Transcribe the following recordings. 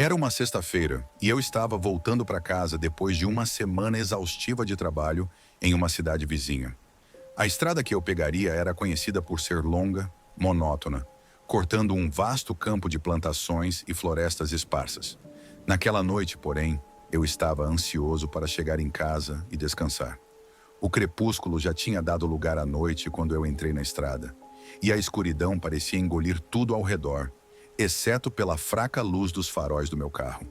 Era uma sexta-feira e eu estava voltando para casa depois de uma semana exaustiva de trabalho em uma cidade vizinha. A estrada que eu pegaria era conhecida por ser longa, monótona, cortando um vasto campo de plantações e florestas esparsas. Naquela noite, porém, eu estava ansioso para chegar em casa e descansar. O crepúsculo já tinha dado lugar à noite quando eu entrei na estrada, e a escuridão parecia engolir tudo ao redor, exceto pela fraca luz dos faróis do meu carro.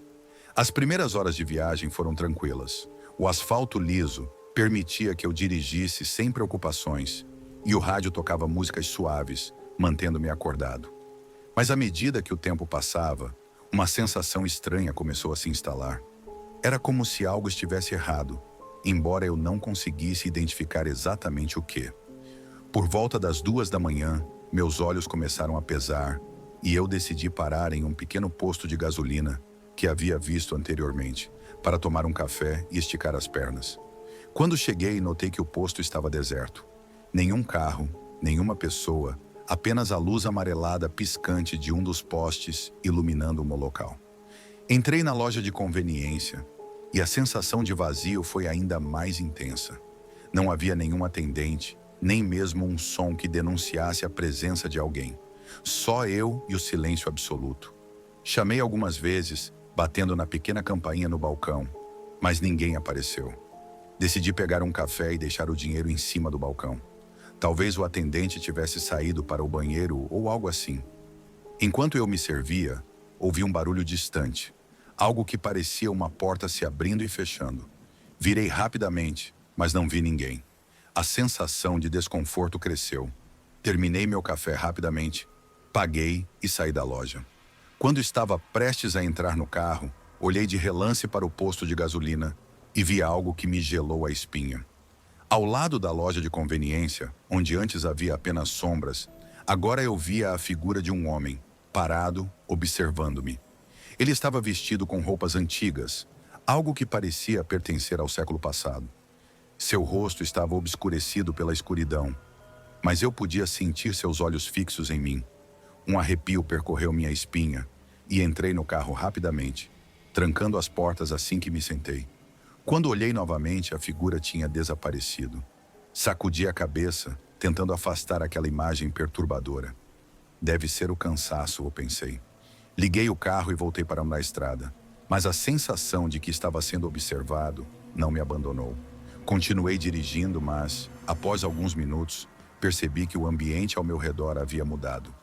As primeiras horas de viagem foram tranquilas. O asfalto liso permitia que eu dirigisse sem preocupações, e o rádio tocava músicas suaves, mantendo-me acordado. Mas à medida que o tempo passava, uma sensação estranha começou a se instalar. Era como se algo estivesse errado, embora eu não conseguisse identificar exatamente o que. Por volta das 2 da manhã, meus olhos começaram a pesar e eu decidi parar em um pequeno posto de gasolina que havia visto anteriormente, para tomar um café e esticar as pernas. Quando cheguei, notei que o posto estava deserto. Nenhum carro, nenhuma pessoa, apenas a luz amarelada piscante de um dos postes iluminando o local. Entrei na loja de conveniência e a sensação de vazio foi ainda mais intensa. Não havia nenhum atendente, nem mesmo um som que denunciasse a presença de alguém. Só eu e o silêncio absoluto. Chamei algumas vezes, batendo na pequena campainha no balcão, mas ninguém apareceu. Decidi pegar um café e deixar o dinheiro em cima do balcão. Talvez o atendente tivesse saído para o banheiro ou algo assim. Enquanto eu me servia, ouvi um barulho distante, algo que parecia uma porta se abrindo e fechando. Virei rapidamente, mas não vi ninguém. A sensação de desconforto cresceu. Terminei meu café rapidamente, paguei e saí da loja. Quando estava prestes a entrar no carro, olhei de relance para o posto de gasolina e vi algo que me gelou a espinha. Ao lado da loja de conveniência, onde antes havia apenas sombras, agora eu via a figura de um homem, parado, observando-me. Ele estava vestido com roupas antigas, algo que parecia pertencer ao século passado. Seu rosto estava obscurecido pela escuridão, mas eu podia sentir seus olhos fixos em mim. Um arrepio percorreu minha espinha e entrei no carro rapidamente, trancando as portas assim que me sentei. Quando olhei novamente, a figura tinha desaparecido. Sacudi a cabeça, tentando afastar aquela imagem perturbadora. Deve ser o cansaço, eu pensei. Liguei o carro e voltei para a estrada, mas a sensação de que estava sendo observado não me abandonou. Continuei dirigindo, mas, após alguns minutos, percebi que o ambiente ao meu redor havia mudado.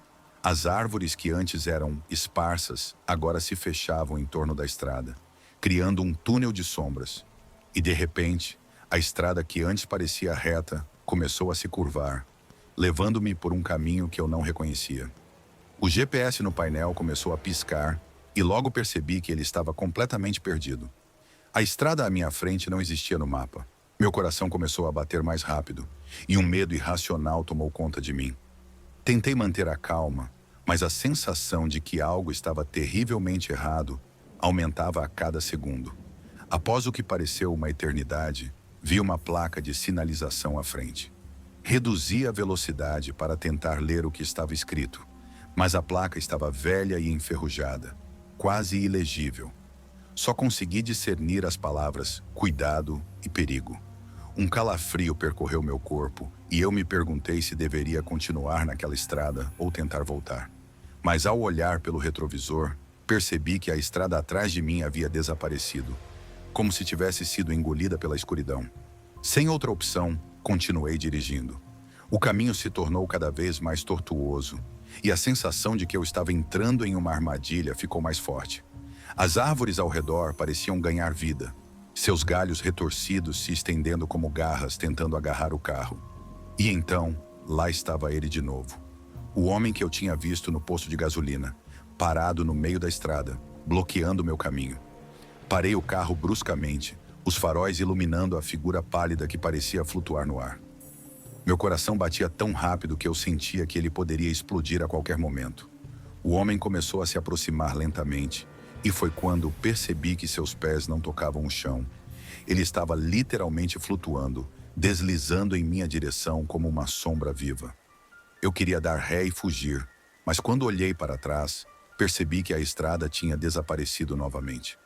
As árvores que antes eram esparsas agora se fechavam em torno da estrada, criando um túnel de sombras. E de repente, a estrada que antes parecia reta começou a se curvar, levando-me por um caminho que eu não reconhecia. O GPS no painel começou a piscar e logo percebi que ele estava completamente perdido. A estrada à minha frente não existia no mapa. Meu coração começou a bater mais rápido e um medo irracional tomou conta de mim. Tentei manter a calma, mas a sensação de que algo estava terrivelmente errado aumentava a cada segundo. Após o que pareceu uma eternidade, vi uma placa de sinalização à frente. Reduzi a velocidade para tentar ler o que estava escrito, mas a placa estava velha e enferrujada, quase ilegível. Só consegui discernir as palavras cuidado e perigo. Um calafrio percorreu meu corpo e eu me perguntei se deveria continuar naquela estrada ou tentar voltar. Mas ao olhar pelo retrovisor, percebi que a estrada atrás de mim havia desaparecido, como se tivesse sido engolida pela escuridão. Sem outra opção, continuei dirigindo. O caminho se tornou cada vez mais tortuoso e a sensação de que eu estava entrando em uma armadilha ficou mais forte. As árvores ao redor pareciam ganhar vida, seus galhos retorcidos se estendendo como garras tentando agarrar o carro. E então, lá estava ele de novo. O homem que eu tinha visto no posto de gasolina, parado no meio da estrada, bloqueando meu caminho. Parei o carro bruscamente, os faróis iluminando a figura pálida que parecia flutuar no ar. Meu coração batia tão rápido que eu sentia que ele poderia explodir a qualquer momento. O homem começou a se aproximar lentamente, e foi quando percebi que seus pés não tocavam o chão. Ele estava literalmente flutuando, deslizando em minha direção como uma sombra viva. Eu queria dar ré e fugir, mas quando olhei para trás, percebi que a estrada tinha desaparecido novamente.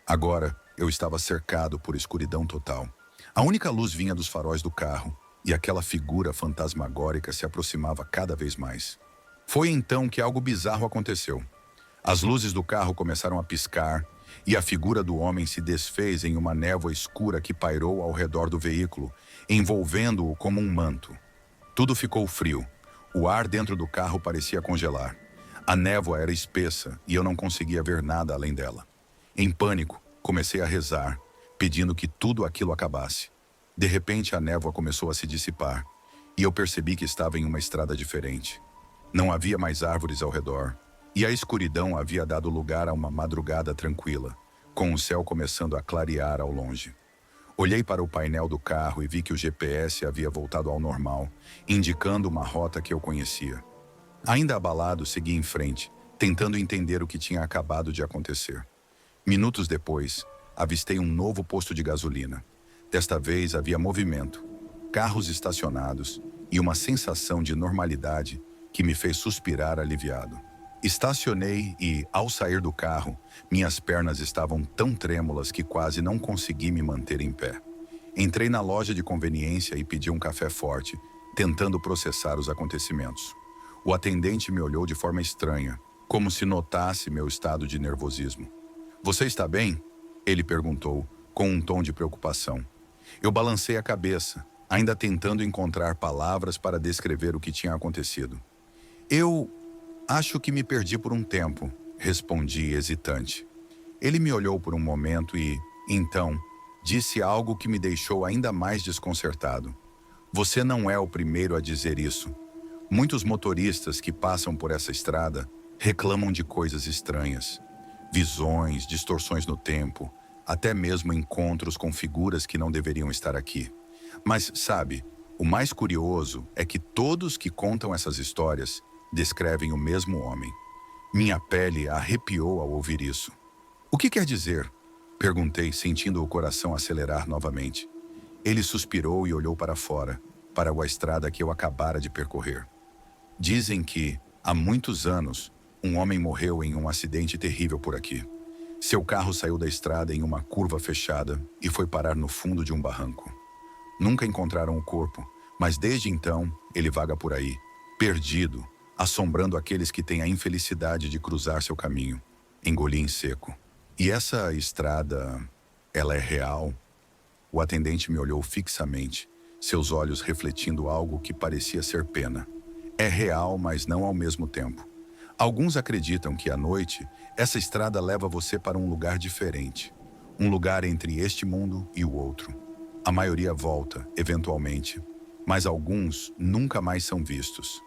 Agora, eu estava cercado por escuridão total. A única luz vinha dos faróis do carro, e aquela figura fantasmagórica se aproximava cada vez mais. Foi então que algo bizarro aconteceu. As luzes do carro começaram a piscar, e a figura do homem se desfez em uma névoa escura que pairou ao redor do veículo, envolvendo-o como um manto. Tudo ficou frio. O ar dentro do carro parecia congelar. A névoa era espessa e eu não conseguia ver nada além dela. Em pânico, comecei a rezar, pedindo que tudo aquilo acabasse. De repente, a névoa começou a se dissipar e eu percebi que estava em uma estrada diferente. Não havia mais árvores ao redor e a escuridão havia dado lugar a uma madrugada tranquila, com o céu começando a clarear ao longe. Olhei para o painel do carro e vi que o GPS havia voltado ao normal, indicando uma rota que eu conhecia. Ainda abalado, segui em frente, tentando entender o que tinha acabado de acontecer. Minutos depois, avistei um novo posto de gasolina. Desta vez havia movimento, carros estacionados e uma sensação de normalidade que me fez suspirar aliviado. Estacionei e, ao sair do carro, minhas pernas estavam tão trêmulas que quase não consegui me manter em pé. Entrei na loja de conveniência e pedi um café forte, tentando processar os acontecimentos. O atendente me olhou de forma estranha, como se notasse meu estado de nervosismo. "Você está bem?" Ele perguntou, com um tom de preocupação. Eu balancei a cabeça, ainda tentando encontrar palavras para descrever o que tinha acontecido. "Eu acho que me perdi por um tempo", respondi hesitante. Ele me olhou por um momento e, então, disse algo que me deixou ainda mais desconcertado. "Você não é o primeiro a dizer isso. Muitos motoristas que passam por essa estrada reclamam de coisas estranhas. Visões, distorções no tempo, até mesmo encontros com figuras que não deveriam estar aqui. Mas, sabe, o mais curioso é que todos que contam essas histórias descrevem o mesmo homem." Minha pele arrepiou ao ouvir isso. "O que quer dizer?" perguntei, sentindo o coração acelerar novamente. Ele suspirou e olhou para fora, para a estrada que eu acabara de percorrer. "Dizem que, há muitos anos, um homem morreu em um acidente terrível por aqui. Seu carro saiu da estrada em uma curva fechada e foi parar no fundo de um barranco. Nunca encontraram o corpo, mas desde então ele vaga por aí, perdido, assombrando aqueles que têm a infelicidade de cruzar seu caminho." Engoli em seco. "E essa estrada, ela é real?" O atendente me olhou fixamente, seus olhos refletindo algo que parecia ser pena. "É real, mas não ao mesmo tempo. Alguns acreditam que à noite, essa estrada leva você para um lugar diferente. Um lugar entre este mundo e o outro. A maioria volta, eventualmente, mas alguns nunca mais são vistos."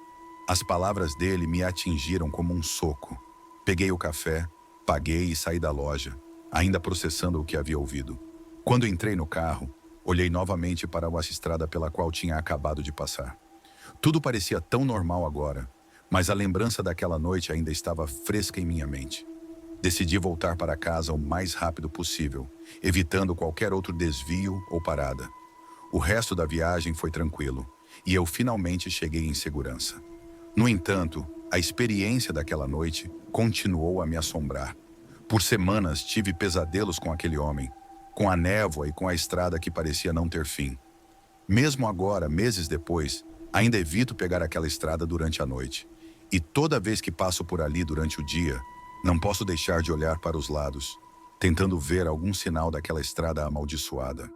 As palavras dele me atingiram como um soco. Peguei o café, paguei e saí da loja, ainda processando o que havia ouvido. Quando entrei no carro, olhei novamente para a estrada pela qual tinha acabado de passar. Tudo parecia tão normal agora, mas a lembrança daquela noite ainda estava fresca em minha mente. Decidi voltar para casa o mais rápido possível, evitando qualquer outro desvio ou parada. O resto da viagem foi tranquilo, e eu finalmente cheguei em segurança. No entanto, a experiência daquela noite continuou a me assombrar. Por semanas tive pesadelos com aquele homem, com a névoa e com a estrada que parecia não ter fim. Mesmo agora, meses depois, ainda evito pegar aquela estrada durante a noite. E toda vez que passo por ali durante o dia, não posso deixar de olhar para os lados, tentando ver algum sinal daquela estrada amaldiçoada.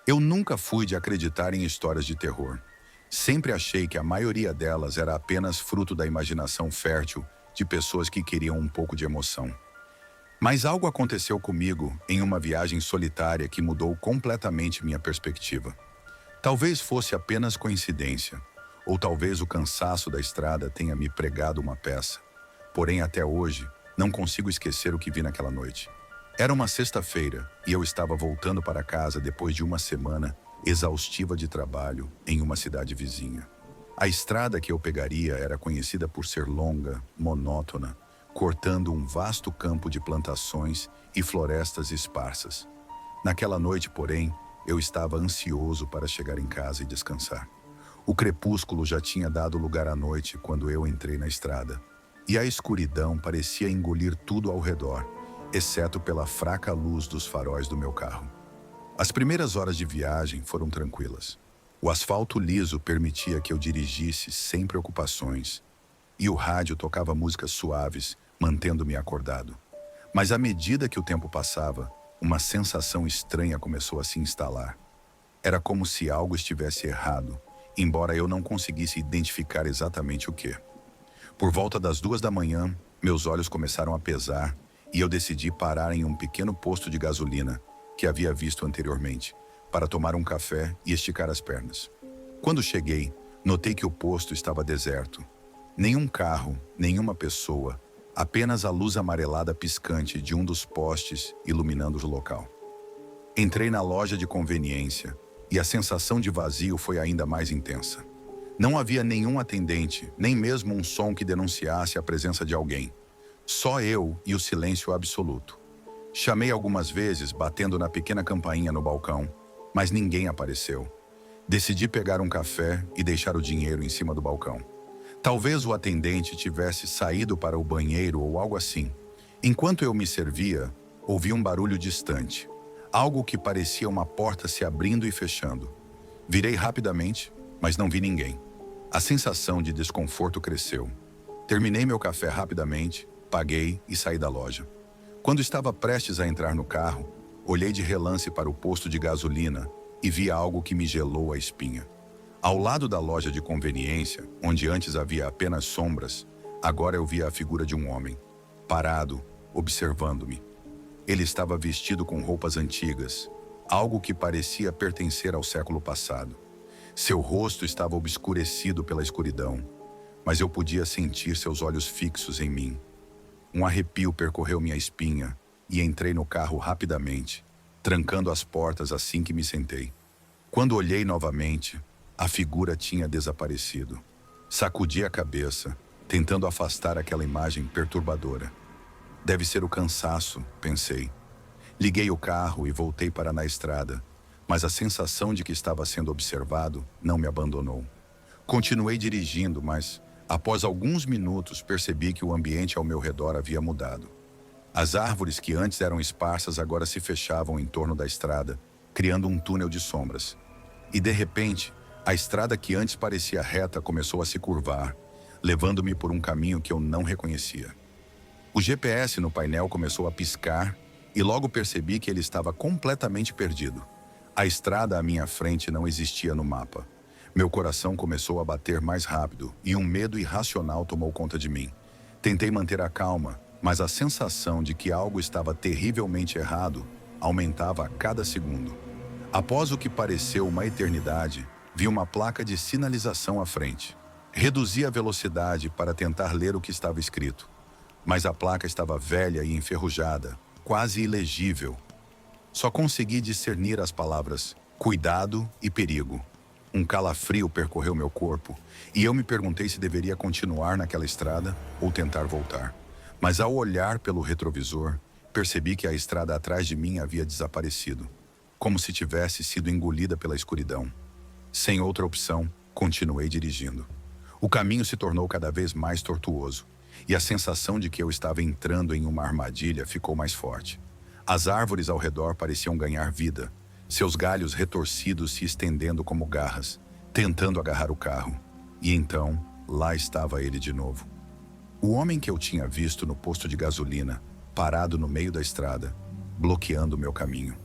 Eu nunca fui de acreditar em histórias de terror. Sempre achei que a maioria delas era apenas fruto da imaginação fértil de pessoas que queriam um pouco de emoção. Mas algo aconteceu comigo em uma viagem solitária que mudou completamente minha perspectiva. Talvez fosse apenas coincidência, ou talvez o cansaço da estrada tenha me pregado uma peça. Porém, até hoje, não consigo esquecer o que vi naquela noite. Era uma sexta-feira e eu estava voltando para casa depois de uma semana exaustiva de trabalho em uma cidade vizinha. A estrada que eu pegaria era conhecida por ser longa, monótona, cortando um vasto campo de plantações e florestas esparsas. Naquela noite, porém, eu estava ansioso para chegar em casa e descansar. O crepúsculo já tinha dado lugar à noite quando eu entrei na estrada, e a escuridão parecia engolir tudo ao redor, exceto pela fraca luz dos faróis do meu carro. As primeiras horas de viagem foram tranquilas. O asfalto liso permitia que eu dirigisse sem preocupações, e o rádio tocava músicas suaves, mantendo-me acordado. Mas à medida que o tempo passava, uma sensação estranha começou a se instalar. Era como se algo estivesse errado, embora eu não conseguisse identificar exatamente o que. Por volta das 2 da manhã, meus olhos começaram a pesar e eu decidi parar em um pequeno posto de gasolina que havia visto anteriormente, para tomar um café e esticar as pernas. Quando cheguei, notei que o posto estava deserto. Nenhum carro, nenhuma pessoa, apenas a luz amarelada piscante de um dos postes iluminando o local. Entrei na loja de conveniência e a sensação de vazio foi ainda mais intensa. Não havia nenhum atendente, nem mesmo um som que denunciasse a presença de alguém. Só eu e o silêncio absoluto. Chamei algumas vezes, batendo na pequena campainha no balcão, mas ninguém apareceu. Decidi pegar um café e deixar o dinheiro em cima do balcão. Talvez o atendente tivesse saído para o banheiro ou algo assim. Enquanto eu me servia, ouvi um barulho distante. Algo que parecia uma porta se abrindo e fechando. Virei rapidamente, mas não vi ninguém. A sensação de desconforto cresceu. Terminei meu café rapidamente, paguei e saí da loja. Quando estava prestes a entrar no carro, olhei de relance para o posto de gasolina e vi algo que me gelou a espinha. Ao lado da loja de conveniência, onde antes havia apenas sombras, agora eu via a figura de um homem, parado, observando-me. Ele estava vestido com roupas antigas, algo que parecia pertencer ao século passado. Seu rosto estava obscurecido pela escuridão, mas eu podia sentir seus olhos fixos em mim. Um arrepio percorreu minha espinha e entrei no carro rapidamente, trancando as portas assim que me sentei. Quando olhei novamente, a figura tinha desaparecido. Sacudi a cabeça, tentando afastar aquela imagem perturbadora. Deve ser o cansaço, pensei. Liguei o carro e voltei para na estrada, mas a sensação de que estava sendo observado não me abandonou. Continuei dirigindo, mas, após alguns minutos, percebi que o ambiente ao meu redor havia mudado. As árvores que antes eram esparsas agora se fechavam em torno da estrada, criando um túnel de sombras. E, de repente, a estrada que antes parecia reta começou a se curvar, levando-me por um caminho que eu não reconhecia. O GPS no painel começou a piscar e logo percebi que ele estava completamente perdido. A estrada à minha frente não existia no mapa. Meu coração começou a bater mais rápido e um medo irracional tomou conta de mim. Tentei manter a calma, mas a sensação de que algo estava terrivelmente errado aumentava a cada segundo. Após o que pareceu uma eternidade, vi uma placa de sinalização à frente. Reduzi a velocidade para tentar ler o que estava escrito, mas a placa estava velha e enferrujada, quase ilegível. Só consegui discernir as palavras cuidado e perigo. Um calafrio percorreu meu corpo e eu me perguntei se deveria continuar naquela estrada ou tentar voltar. Mas ao olhar pelo retrovisor, percebi que a estrada atrás de mim havia desaparecido, como se tivesse sido engolida pela escuridão. Sem outra opção, continuei dirigindo. O caminho se tornou cada vez mais tortuoso e a sensação de que eu estava entrando em uma armadilha ficou mais forte. As árvores ao redor pareciam ganhar vida, seus galhos retorcidos se estendendo como garras, tentando agarrar o carro. E então, lá estava ele de novo. O homem que eu tinha visto no posto de gasolina, parado no meio da estrada, bloqueando o meu caminho.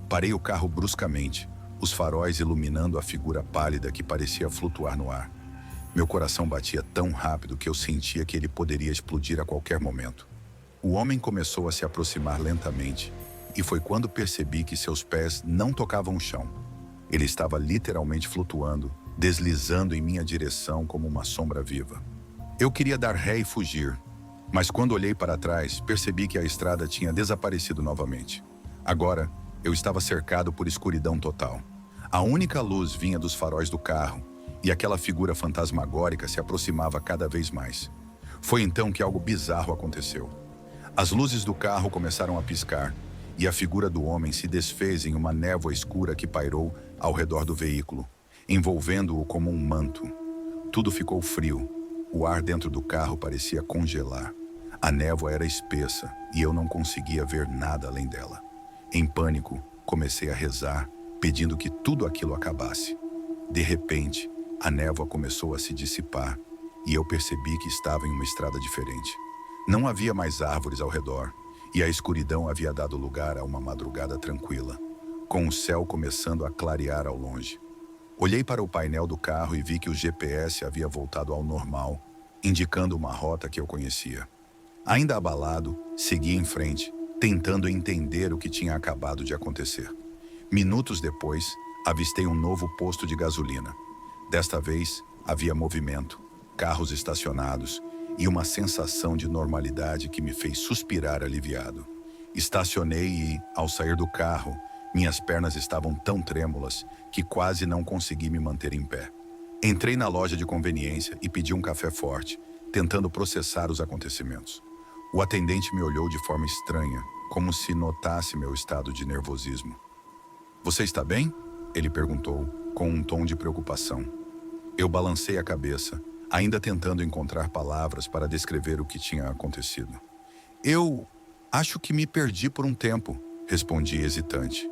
Parei o carro bruscamente, os faróis iluminando a figura pálida que parecia flutuar no ar. Meu coração batia tão rápido que eu sentia que ele poderia explodir a qualquer momento. O homem começou a se aproximar lentamente, e foi quando percebi que seus pés não tocavam o chão. Ele estava literalmente flutuando, deslizando em minha direção como uma sombra viva. Eu queria dar ré e fugir, mas quando olhei para trás, percebi que a estrada tinha desaparecido novamente. Agora, eu estava cercado por escuridão total. A única luz vinha dos faróis do carro, e aquela figura fantasmagórica se aproximava cada vez mais. Foi então que algo bizarro aconteceu. As luzes do carro começaram a piscar, e a figura do homem se desfez em uma névoa escura que pairou ao redor do veículo, envolvendo-o como um manto. Tudo ficou frio. O ar dentro do carro parecia congelar. A névoa era espessa e eu não conseguia ver nada além dela. Em pânico, comecei a rezar, pedindo que tudo aquilo acabasse. De repente, a névoa começou a se dissipar e eu percebi que estava em uma estrada diferente. Não havia mais árvores ao redor e a escuridão havia dado lugar a uma madrugada tranquila, com o céu começando a clarear ao longe. Olhei para o painel do carro e vi que o GPS havia voltado ao normal, indicando uma rota que eu conhecia. Ainda abalado, segui em frente, tentando entender o que tinha acabado de acontecer. Minutos depois, avistei um novo posto de gasolina. Desta vez, havia movimento, carros estacionados e uma sensação de normalidade que me fez suspirar aliviado. Estacionei e, ao sair do carro, minhas pernas estavam tão trêmulas que quase não consegui me manter em pé. Entrei na loja de conveniência e pedi um café forte, tentando processar os acontecimentos. O atendente me olhou de forma estranha, como se notasse meu estado de nervosismo. "Você está bem?" Ele perguntou, com um tom de preocupação. Eu balancei a cabeça, ainda tentando encontrar palavras para descrever o que tinha acontecido. "Eu acho que me perdi por um tempo", respondi hesitante.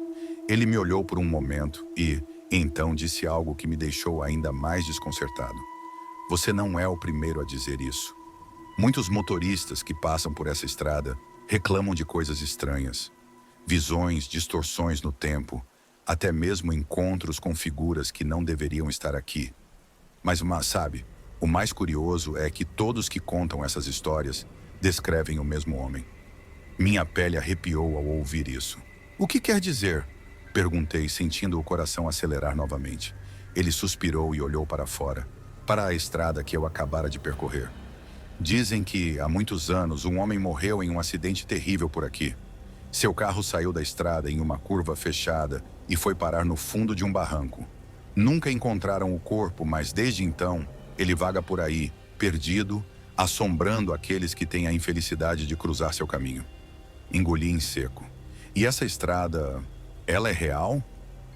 Ele me olhou por um momento e, então, disse algo que me deixou ainda mais desconcertado. "Você não é o primeiro a dizer isso. Muitos motoristas que passam por essa estrada reclamam de coisas estranhas. Visões, distorções no tempo, até mesmo encontros com figuras que não deveriam estar aqui. Mas sabe, o mais curioso é que todos que contam essas histórias descrevem o mesmo homem." Minha pele arrepiou ao ouvir isso. "O que quer dizer?" perguntei, sentindo o coração acelerar novamente. Ele suspirou e olhou para fora, para a estrada que eu acabara de percorrer. "Dizem que, há muitos anos, um homem morreu em um acidente terrível por aqui. Seu carro saiu da estrada em uma curva fechada e foi parar no fundo de um barranco. Nunca encontraram o corpo, mas desde então, ele vaga por aí, perdido, assombrando aqueles que têm a infelicidade de cruzar seu caminho." Engoli em seco. "E essa estrada, ela é real?"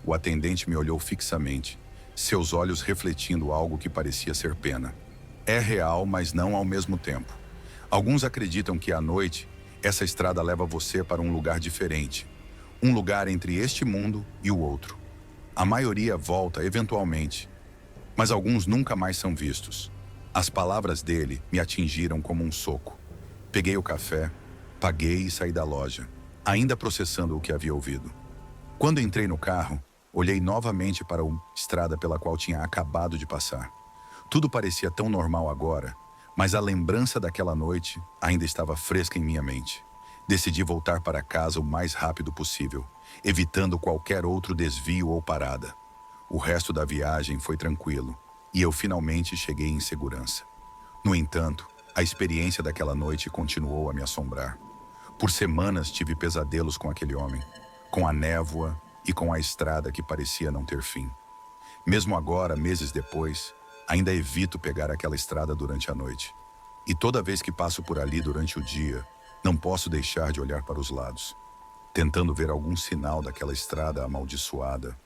O atendente me olhou fixamente, seus olhos refletindo algo que parecia ser pena. "É real, mas não ao mesmo tempo. Alguns acreditam que à noite, essa estrada leva você para um lugar diferente. Um lugar entre este mundo e o outro. A maioria volta eventualmente, mas alguns nunca mais são vistos." As palavras dele me atingiram como um soco. Peguei o café, paguei e saí da loja, ainda processando o que havia ouvido. Quando entrei no carro, olhei novamente para a estrada pela qual tinha acabado de passar. Tudo parecia tão normal agora, mas a lembrança daquela noite ainda estava fresca em minha mente. Decidi voltar para casa o mais rápido possível, evitando qualquer outro desvio ou parada. O resto da viagem foi tranquilo, e eu finalmente cheguei em segurança. No entanto, a experiência daquela noite continuou a me assombrar. Por semanas tive pesadelos com aquele homem, com a névoa e com a estrada que parecia não ter fim. Mesmo agora, meses depois, ainda evito pegar aquela estrada durante a noite. E toda vez que passo por ali durante o dia, não posso deixar de olhar para os lados, tentando ver algum sinal daquela estrada amaldiçoada.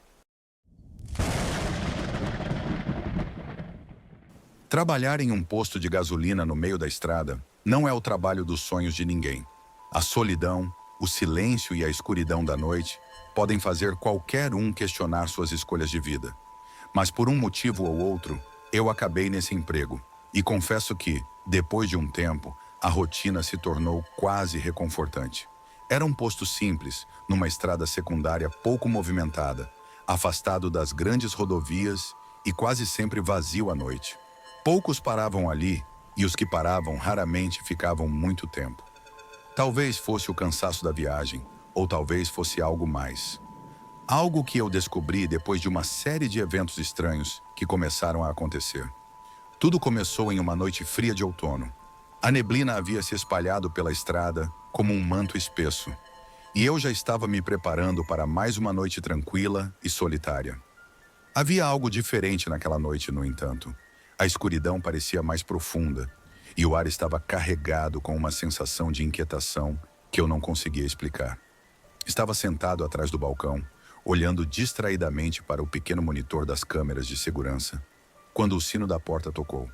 Trabalhar em um posto de gasolina no meio da estrada não é o trabalho dos sonhos de ninguém. A solidão, o silêncio e a escuridão da noite podem fazer qualquer um questionar suas escolhas de vida. Mas por um motivo ou outro, eu acabei nesse emprego. E confesso que, depois de um tempo, a rotina se tornou quase reconfortante. Era um posto simples, numa estrada secundária pouco movimentada, afastado das grandes rodovias e quase sempre vazio à noite. Poucos paravam ali, e os que paravam raramente ficavam muito tempo. Talvez fosse o cansaço da viagem, ou talvez fosse algo mais. Algo que eu descobri depois de uma série de eventos estranhos que começaram a acontecer. Tudo começou em uma noite fria de outono. A neblina havia se espalhado pela estrada como um manto espesso, e eu já estava me preparando para mais uma noite tranquila e solitária. Havia algo diferente naquela noite, no entanto. A escuridão parecia mais profunda, e o ar estava carregado com uma sensação de inquietação que eu não conseguia explicar. Estava sentado atrás do balcão, olhando distraidamente para o pequeno monitor das câmeras de segurança, quando o sino da porta tocou.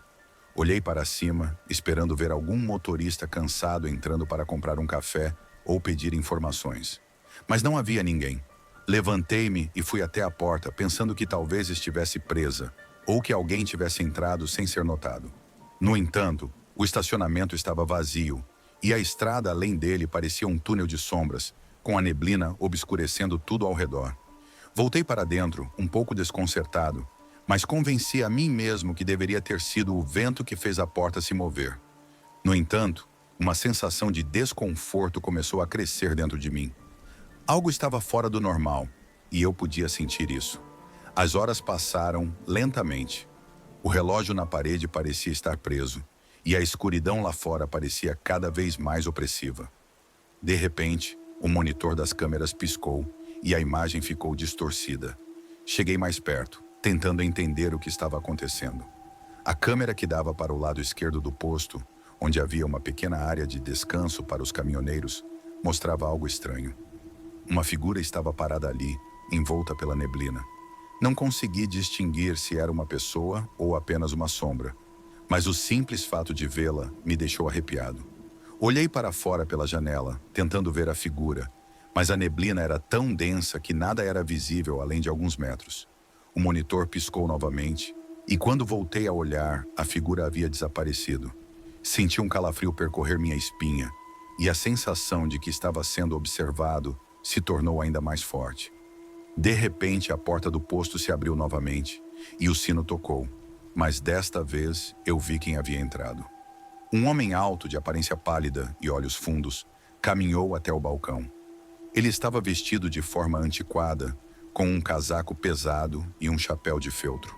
Olhei para cima, esperando ver algum motorista cansado entrando para comprar um café ou pedir informações. Mas não havia ninguém. Levantei-me e fui até a porta, pensando que talvez estivesse presa, ou que alguém tivesse entrado sem ser notado. No entanto, o estacionamento estava vazio, e a estrada além dele parecia um túnel de sombras, com a neblina obscurecendo tudo ao redor. Voltei para dentro, um pouco desconcertado, mas convenci a mim mesmo que deveria ter sido o vento que fez a porta se mover. No entanto, uma sensação de desconforto começou a crescer dentro de mim. Algo estava fora do normal, e eu podia sentir isso. As horas passaram lentamente. O relógio na parede parecia estar preso, e a escuridão lá fora parecia cada vez mais opressiva. De repente, o monitor das câmeras piscou e a imagem ficou distorcida. Cheguei mais perto, tentando entender o que estava acontecendo. A câmera que dava para o lado esquerdo do posto, onde havia uma pequena área de descanso para os caminhoneiros, mostrava algo estranho. Uma figura estava parada ali, envolta pela neblina. Não consegui distinguir se era uma pessoa ou apenas uma sombra, mas o simples fato de vê-la me deixou arrepiado. Olhei para fora pela janela, tentando ver a figura, mas a neblina era tão densa que nada era visível além de alguns metros. O monitor piscou novamente, e quando voltei a olhar, a figura havia desaparecido. Senti um calafrio percorrer minha espinha, e a sensação de que estava sendo observado se tornou ainda mais forte. De repente, a porta do posto se abriu novamente, e o sino tocou, mas desta vez eu vi quem havia entrado. Um homem alto, de aparência pálida e olhos fundos, caminhou até o balcão. Ele estava vestido de forma antiquada, com um casaco pesado e um chapéu de feltro.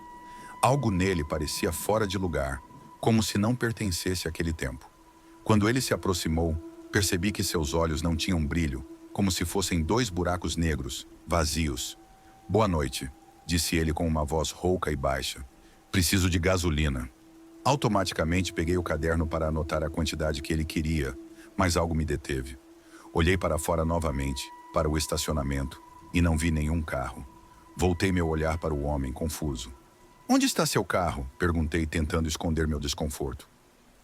Algo nele parecia fora de lugar, como se não pertencesse àquele tempo. Quando ele se aproximou, percebi que seus olhos não tinham brilho, como se fossem dois buracos negros, vazios. "Boa noite", disse ele com uma voz rouca e baixa. "Preciso de gasolina." Automaticamente peguei o caderno para anotar a quantidade que ele queria, mas algo me deteve. Olhei para fora novamente, para o estacionamento, e não vi nenhum carro. Voltei meu olhar para o homem, confuso. "Onde está seu carro?", perguntei, tentando esconder meu desconforto.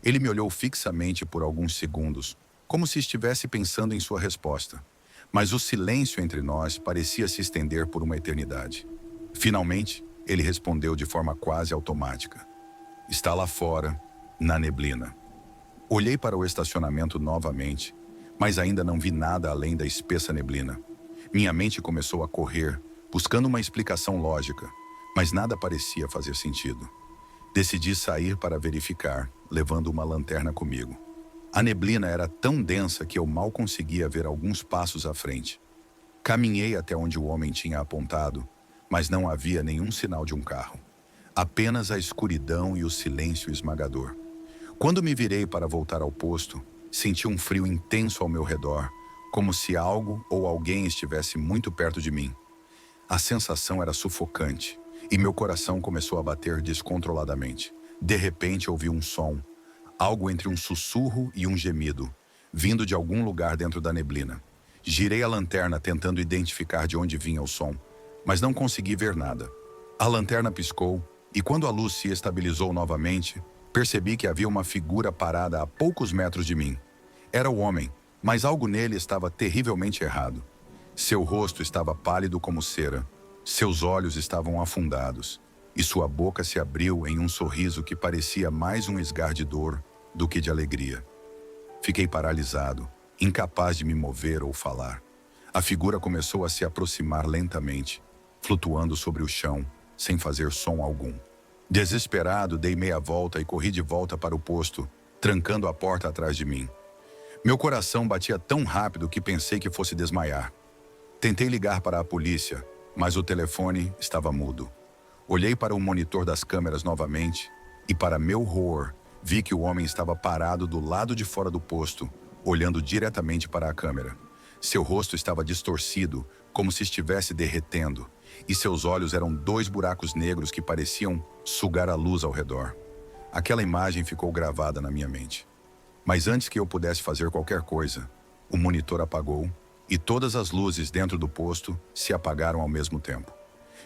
Ele me olhou fixamente por alguns segundos, como se estivesse pensando em sua resposta. Mas o silêncio entre nós parecia se estender por uma eternidade. Finalmente, ele respondeu de forma quase automática. "Está lá fora, na neblina." Olhei para o estacionamento novamente, mas ainda não vi nada além da espessa neblina. Minha mente começou a correr, buscando uma explicação lógica, mas nada parecia fazer sentido. Decidi sair para verificar, levando uma lanterna comigo. A neblina era tão densa que eu mal conseguia ver alguns passos à frente. Caminhei até onde o homem tinha apontado, mas não havia nenhum sinal de um carro. Apenas a escuridão e o silêncio esmagador. Quando me virei para voltar ao posto, senti um frio intenso ao meu redor, como se algo ou alguém estivesse muito perto de mim. A sensação era sufocante, e meu coração começou a bater descontroladamente. De repente ouvi um som, algo entre um sussurro e um gemido, vindo de algum lugar dentro da neblina. Girei a lanterna tentando identificar de onde vinha o som, mas não consegui ver nada. A lanterna piscou, e quando a luz se estabilizou novamente, percebi que havia uma figura parada a poucos metros de mim. Era o homem, mas algo nele estava terrivelmente errado. Seu rosto estava pálido como cera, seus olhos estavam afundados, e sua boca se abriu em um sorriso que parecia mais um esgar de dor do que de alegria. Fiquei paralisado, incapaz de me mover ou falar. A figura começou a se aproximar lentamente, flutuando sobre o chão, sem fazer som algum. Desesperado, dei meia volta e corri de volta para o posto, trancando a porta atrás de mim. Meu coração batia tão rápido que pensei que fosse desmaiar. Tentei ligar para a polícia, mas o telefone estava mudo. Olhei para o monitor das câmeras novamente e, para meu horror, vi que o homem estava parado do lado de fora do posto, olhando diretamente para a câmera. Seu rosto estava distorcido, como se estivesse derretendo, e seus olhos eram dois buracos negros que pareciam sugar a luz ao redor. Aquela imagem ficou gravada na minha mente. Mas antes que eu pudesse fazer qualquer coisa, o monitor apagou e todas as luzes dentro do posto se apagaram ao mesmo tempo.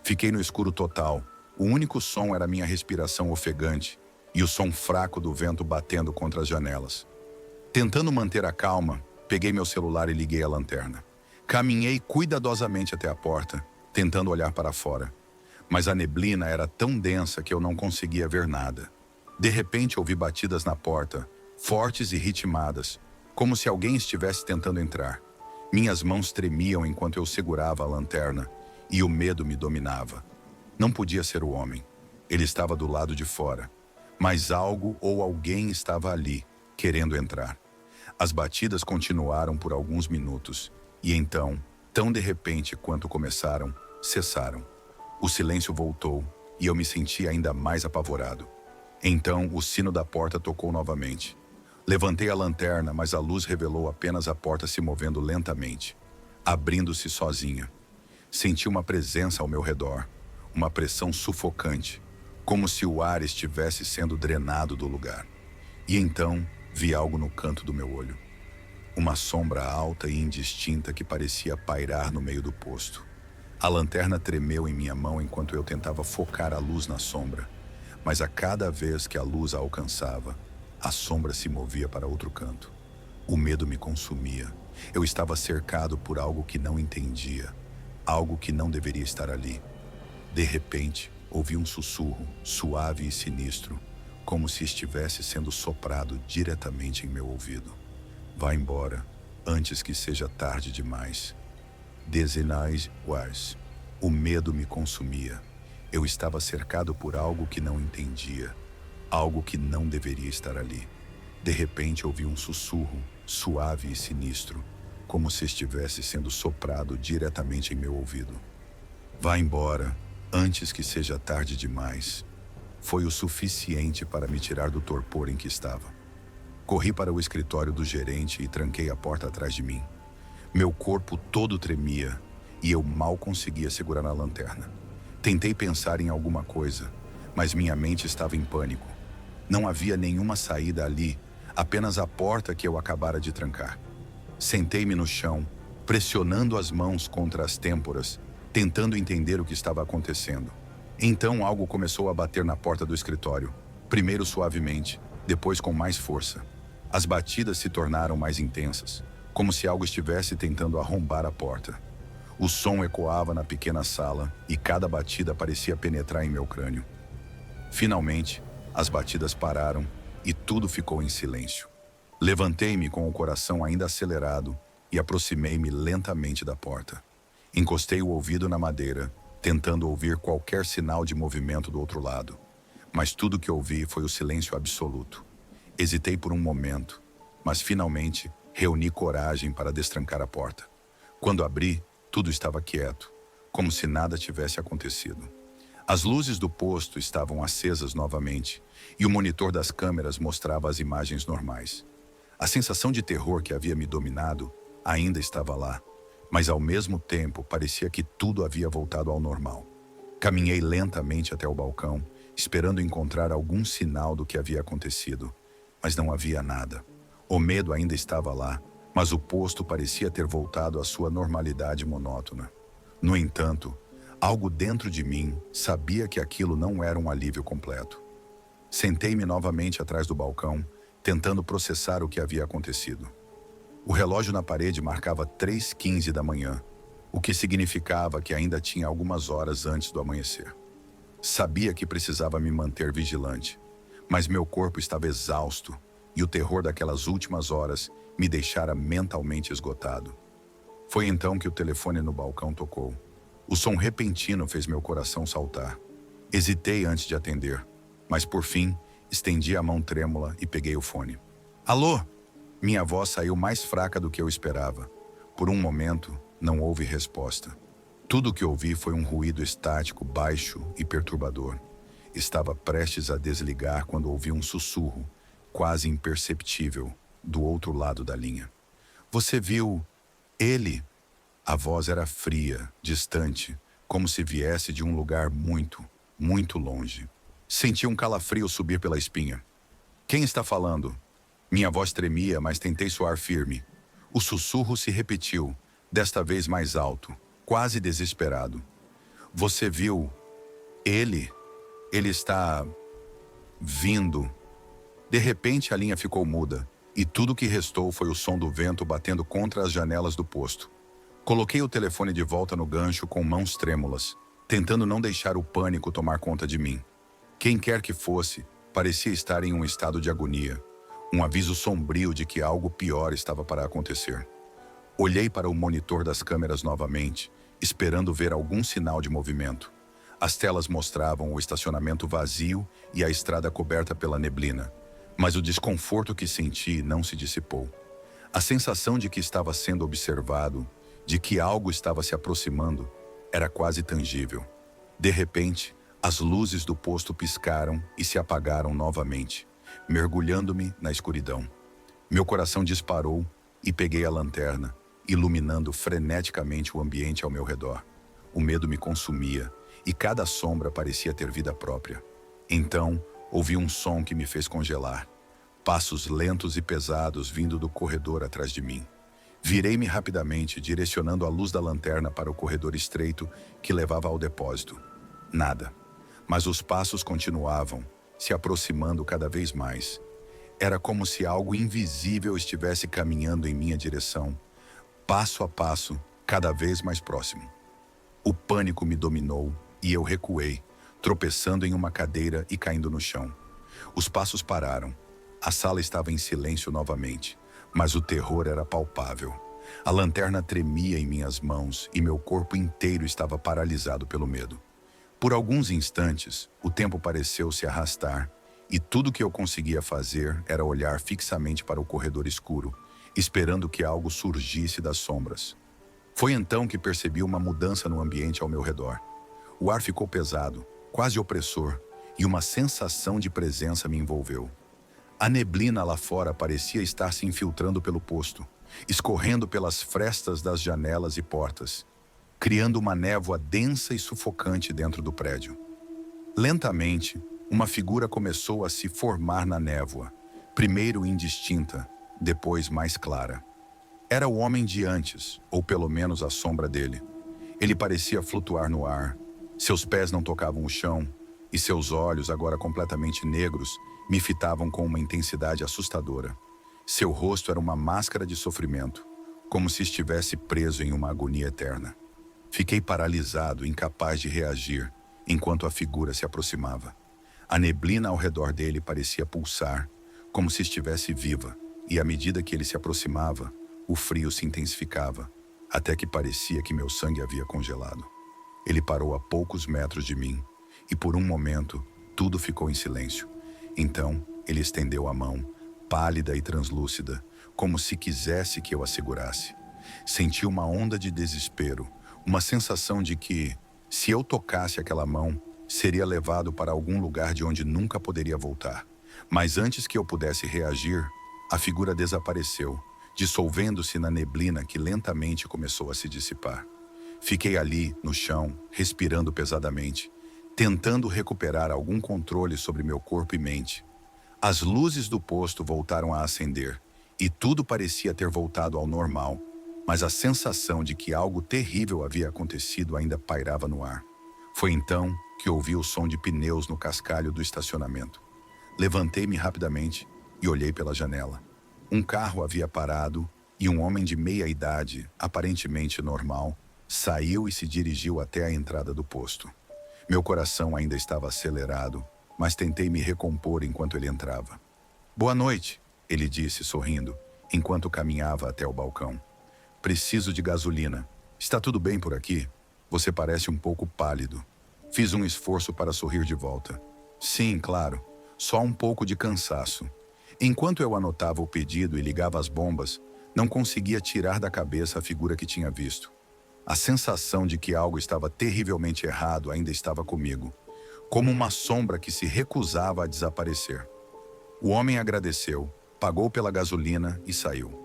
Fiquei no escuro total. O único som era minha respiração ofegante e o som fraco do vento batendo contra as janelas. Tentando manter a calma, peguei meu celular e liguei a lanterna. Caminhei cuidadosamente até a porta, tentando olhar para fora. Mas a neblina era tão densa que eu não conseguia ver nada. De repente ouvi batidas na porta, fortes e ritmadas, como se alguém estivesse tentando entrar. Minhas mãos tremiam enquanto eu segurava a lanterna e o medo me dominava. Não podia ser o homem. Ele estava do lado de fora. Mas algo ou alguém estava ali, querendo entrar. As batidas continuaram por alguns minutos e então, tão de repente quanto começaram, cessaram. O silêncio voltou e eu me senti ainda mais apavorado. Então, o sino da porta tocou novamente. Levantei a lanterna, mas a luz revelou apenas a porta se movendo lentamente, abrindo-se sozinha. Senti uma presença ao meu redor, uma pressão sufocante, como se o ar estivesse sendo drenado do lugar. E então, vi algo no canto do meu olho. Uma sombra alta e indistinta que parecia pairar no meio do posto. A lanterna tremeu em minha mão enquanto eu tentava focar a luz na sombra, mas a cada vez que a luz a alcançava, a sombra se movia para outro canto. O medo me consumia. Eu estava cercado por algo que não entendia, algo que não deveria estar ali. De repente, ouvi um sussurro, suave e sinistro, como se estivesse sendo soprado diretamente em meu ouvido. Vá embora, antes que seja tarde demais. Dezenais was. O medo me consumia. Eu estava cercado por algo que não entendia, algo que não deveria estar ali. De repente ouvi um sussurro, suave e sinistro, como se estivesse sendo soprado diretamente em meu ouvido. Vá embora, antes que seja tarde demais. Foi o suficiente para me tirar do torpor em que estava. Corri para o escritório do gerente e tranquei a porta atrás de mim. Meu corpo todo tremia e eu mal conseguia segurar a lanterna. Tentei pensar em alguma coisa, mas minha mente estava em pânico. Não havia nenhuma saída ali, apenas a porta que eu acabara de trancar. Sentei-me no chão, pressionando as mãos contra as têmporas, tentando entender o que estava acontecendo. Então algo começou a bater na porta do escritório, primeiro suavemente, depois com mais força. As batidas se tornaram mais intensas, como se algo estivesse tentando arrombar a porta. O som ecoava na pequena sala e cada batida parecia penetrar em meu crânio. Finalmente, as batidas pararam e tudo ficou em silêncio. Levantei-me com o coração ainda acelerado e aproximei-me lentamente da porta. Encostei o ouvido na madeira, tentando ouvir qualquer sinal de movimento do outro lado. Mas tudo que ouvi foi o silêncio absoluto. Hesitei por um momento, mas finalmente reuni coragem para destrancar a porta. Quando abri, tudo estava quieto, como se nada tivesse acontecido. As luzes do posto estavam acesas novamente e o monitor das câmeras mostrava as imagens normais. A sensação de terror que havia me dominado ainda estava lá, mas ao mesmo tempo parecia que tudo havia voltado ao normal. Caminhei lentamente até o balcão, esperando encontrar algum sinal do que havia acontecido, mas não havia nada. O medo ainda estava lá, mas o posto parecia ter voltado à sua normalidade monótona. No entanto, algo dentro de mim sabia que aquilo não era um alívio completo. Sentei-me novamente atrás do balcão, tentando processar o que havia acontecido. O relógio na parede marcava 3h15 da manhã, o que significava que ainda tinha algumas horas antes do amanhecer. Sabia que precisava me manter vigilante, mas meu corpo estava exausto e o terror daquelas últimas horas me deixara mentalmente esgotado. Foi então que o telefone no balcão tocou. O som repentino fez meu coração saltar. Hesitei antes de atender, mas por fim, estendi a mão trêmula e peguei o fone. Alô? Minha voz saiu mais fraca do que eu esperava. Por um momento, não houve resposta. Tudo o que ouvi foi um ruído estático, baixo e perturbador. Estava prestes a desligar quando ouvi um sussurro, quase imperceptível, do outro lado da linha. Você viu ele? A voz era fria, distante, como se viesse de um lugar muito, muito longe. Senti um calafrio subir pela espinha. Quem está falando? Minha voz tremia, mas tentei soar firme. O sussurro se repetiu, desta vez mais alto, quase desesperado. Você viu? Ele? Ele está vindo. De repente a linha ficou muda, e tudo que restou foi o som do vento batendo contra as janelas do posto. Coloquei o telefone de volta no gancho com mãos trêmulas, tentando não deixar o pânico tomar conta de mim. Quem quer que fosse, parecia estar em um estado de agonia, um aviso sombrio de que algo pior estava para acontecer. Olhei para o monitor das câmeras novamente, esperando ver algum sinal de movimento. As telas mostravam o estacionamento vazio e a estrada coberta pela neblina, mas o desconforto que senti não se dissipou. A sensação de que estava sendo observado, de que algo estava se aproximando, era quase tangível. De repente, as luzes do posto piscaram e se apagaram novamente, mergulhando-me na escuridão. Meu coração disparou e peguei a lanterna, iluminando freneticamente o ambiente ao meu redor. O medo me consumia e cada sombra parecia ter vida própria. Então, ouvi um som que me fez congelar. Passos lentos e pesados vindo do corredor atrás de mim. Virei-me rapidamente, direcionando a luz da lanterna para o corredor estreito que levava ao depósito. Nada. Mas os passos continuavam, se aproximando cada vez mais. Era como se algo invisível estivesse caminhando em minha direção, passo a passo, cada vez mais próximo. O pânico me dominou e eu recuei, tropeçando em uma cadeira e caindo no chão. Os passos pararam. A sala estava em silêncio novamente, mas o terror era palpável. A lanterna tremia em minhas mãos e meu corpo inteiro estava paralisado pelo medo. Por alguns instantes, o tempo pareceu se arrastar e tudo que eu conseguia fazer era olhar fixamente para o corredor escuro, esperando que algo surgisse das sombras. Foi então que percebi uma mudança no ambiente ao meu redor. O ar ficou pesado, quase opressor, e uma sensação de presença me envolveu. A neblina lá fora parecia estar se infiltrando pelo posto, escorrendo pelas frestas das janelas e portas, criando uma névoa densa e sufocante dentro do prédio. Lentamente, uma figura começou a se formar na névoa, primeiro indistinta, depois mais clara. Era o homem de antes, ou pelo menos a sombra dele. Ele parecia flutuar no ar, seus pés não tocavam o chão, e seus olhos, agora completamente negros, me fitavam com uma intensidade assustadora. Seu rosto era uma máscara de sofrimento, como se estivesse preso em uma agonia eterna. Fiquei paralisado, incapaz de reagir, enquanto a figura se aproximava. A neblina ao redor dele parecia pulsar, como se estivesse viva, e à medida que ele se aproximava, o frio se intensificava, até que parecia que meu sangue havia congelado. Ele parou a poucos metros de mim, e por um momento, tudo ficou em silêncio. Então, ele estendeu a mão, pálida e translúcida, como se quisesse que eu a segurasse. Senti uma onda de desespero, uma sensação de que, se eu tocasse aquela mão, seria levado para algum lugar de onde nunca poderia voltar. Mas antes que eu pudesse reagir, a figura desapareceu, dissolvendo-se na neblina que lentamente começou a se dissipar. Fiquei ali, no chão, respirando pesadamente, tentando recuperar algum controle sobre meu corpo e mente. As luzes do posto voltaram a acender, e tudo parecia ter voltado ao normal, mas a sensação de que algo terrível havia acontecido ainda pairava no ar. Foi então que ouvi o som de pneus no cascalho do estacionamento. Levantei-me rapidamente e olhei pela janela. Um carro havia parado e um homem de meia idade, aparentemente normal, saiu e se dirigiu até a entrada do posto. Meu coração ainda estava acelerado, mas tentei me recompor enquanto ele entrava. "Boa noite", ele disse, sorrindo, enquanto caminhava até o balcão. "Preciso de gasolina. Está tudo bem por aqui? Você parece um pouco pálido." Fiz um esforço para sorrir de volta. "Sim, claro. Só um pouco de cansaço." Enquanto eu anotava o pedido e ligava as bombas, não conseguia tirar da cabeça a figura que tinha visto. A sensação de que algo estava terrivelmente errado ainda estava comigo, como uma sombra que se recusava a desaparecer. O homem agradeceu, pagou pela gasolina e saiu.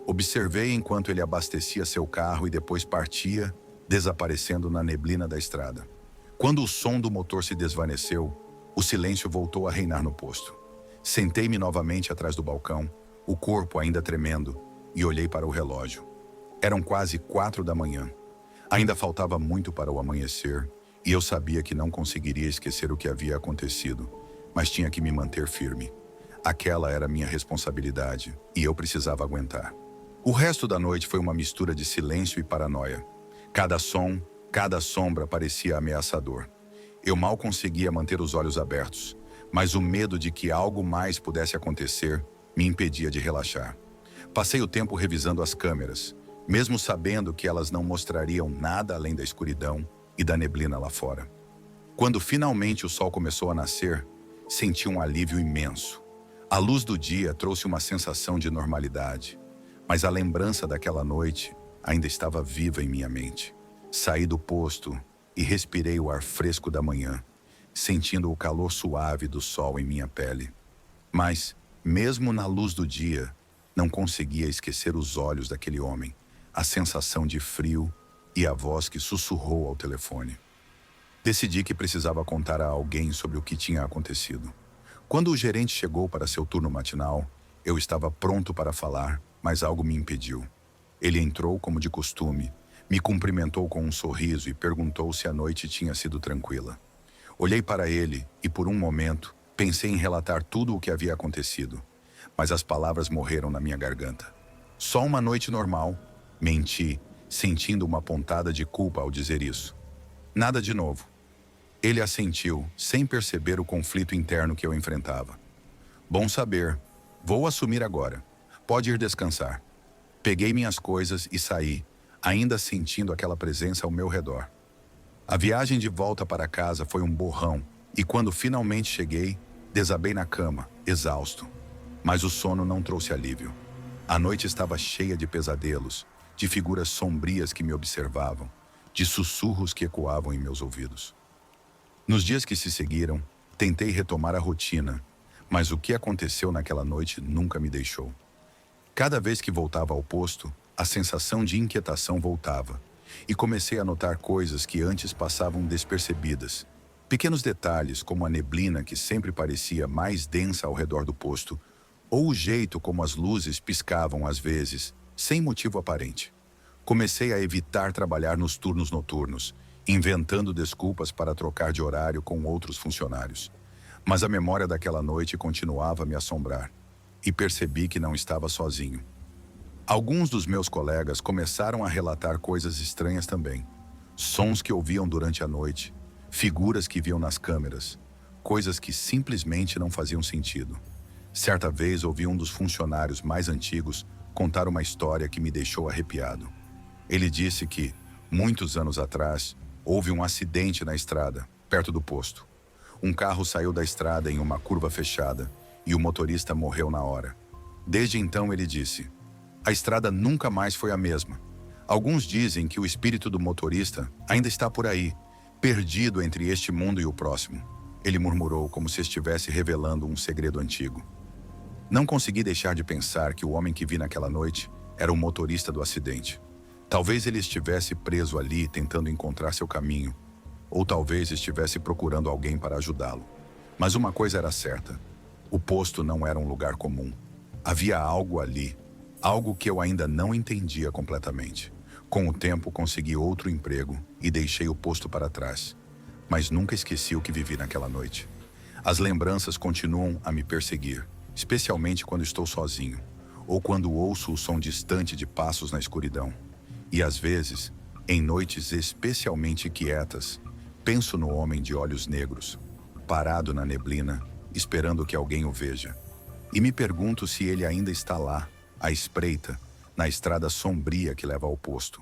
Observei enquanto ele abastecia seu carro e depois partia, desaparecendo na neblina da estrada. Quando o som do motor se desvaneceu, o silêncio voltou a reinar no posto. Sentei-me novamente atrás do balcão, o corpo ainda tremendo, e olhei para o relógio. Eram quase 4 da manhã. Ainda faltava muito para o amanhecer, e eu sabia que não conseguiria esquecer o que havia acontecido, mas tinha que me manter firme. Aquela era minha responsabilidade, e eu precisava aguentar. O resto da noite foi uma mistura de silêncio e paranoia. Cada som, cada sombra parecia ameaçador. Eu mal conseguia manter os olhos abertos, mas o medo de que algo mais pudesse acontecer me impedia de relaxar. Passei o tempo revisando as câmeras, mesmo sabendo que elas não mostrariam nada além da escuridão e da neblina lá fora. Quando finalmente o sol começou a nascer, senti um alívio imenso. A luz do dia trouxe uma sensação de normalidade, mas a lembrança daquela noite ainda estava viva em minha mente. Saí do posto e respirei o ar fresco da manhã, sentindo o calor suave do sol em minha pele. Mas, mesmo na luz do dia, não conseguia esquecer os olhos daquele homem, a sensação de frio e a voz que sussurrou ao telefone. Decidi que precisava contar a alguém sobre o que tinha acontecido. Quando o gerente chegou para seu turno matinal, eu estava pronto para falar, mas algo me impediu. Ele entrou como de costume, me cumprimentou com um sorriso e perguntou se a noite tinha sido tranquila. Olhei para ele e, por um momento, pensei em relatar tudo o que havia acontecido, mas as palavras morreram na minha garganta. Só uma noite normal, menti, sentindo uma pontada de culpa ao dizer isso. Nada de novo. Ele assentiu, sem perceber o conflito interno que eu enfrentava. Bom saber. Vou assumir agora. Pode ir descansar. Peguei minhas coisas e saí, ainda sentindo aquela presença ao meu redor. A viagem de volta para casa foi um borrão, e quando finalmente cheguei, desabei na cama, exausto. Mas o sono não trouxe alívio. A noite estava cheia de pesadelos, de figuras sombrias que me observavam, de sussurros que ecoavam em meus ouvidos. Nos dias que se seguiram, tentei retomar a rotina, mas o que aconteceu naquela noite nunca me deixou. Cada vez que voltava ao posto, a sensação de inquietação voltava, e comecei a notar coisas que antes passavam despercebidas. Pequenos detalhes, como a neblina que sempre parecia mais densa ao redor do posto, ou o jeito como as luzes piscavam às vezes, sem motivo aparente. Comecei a evitar trabalhar nos turnos noturnos, inventando desculpas para trocar de horário com outros funcionários. Mas a memória daquela noite continuava a me assombrar, e percebi que não estava sozinho. Alguns dos meus colegas começaram a relatar coisas estranhas também. Sons que ouviam durante a noite, figuras que viam nas câmeras, coisas que simplesmente não faziam sentido. Certa vez ouvi um dos funcionários mais antigos contar uma história que me deixou arrepiado. Ele disse que, muitos anos atrás, houve um acidente na estrada, perto do posto. Um carro saiu da estrada em uma curva fechada e o motorista morreu na hora. Desde então ele disse: a estrada nunca mais foi a mesma. Alguns dizem que o espírito do motorista ainda está por aí, perdido entre este mundo e o próximo. Ele murmurou como se estivesse revelando um segredo antigo. Não consegui deixar de pensar que o homem que vi naquela noite era o motorista do acidente. Talvez ele estivesse preso ali tentando encontrar seu caminho, ou talvez estivesse procurando alguém para ajudá-lo. Mas uma coisa era certa: o posto não era um lugar comum. Havia algo ali, algo que eu ainda não entendia completamente. Com o tempo consegui outro emprego e deixei o posto para trás. Mas nunca esqueci o que vivi naquela noite. As lembranças continuam a me perseguir, especialmente quando estou sozinho, ou quando ouço o som distante de passos na escuridão. E às vezes, em noites especialmente quietas, penso no homem de olhos negros, parado na neblina, esperando que alguém o veja. E me pergunto se ele ainda está lá, à espreita, na estrada sombria que leva ao posto.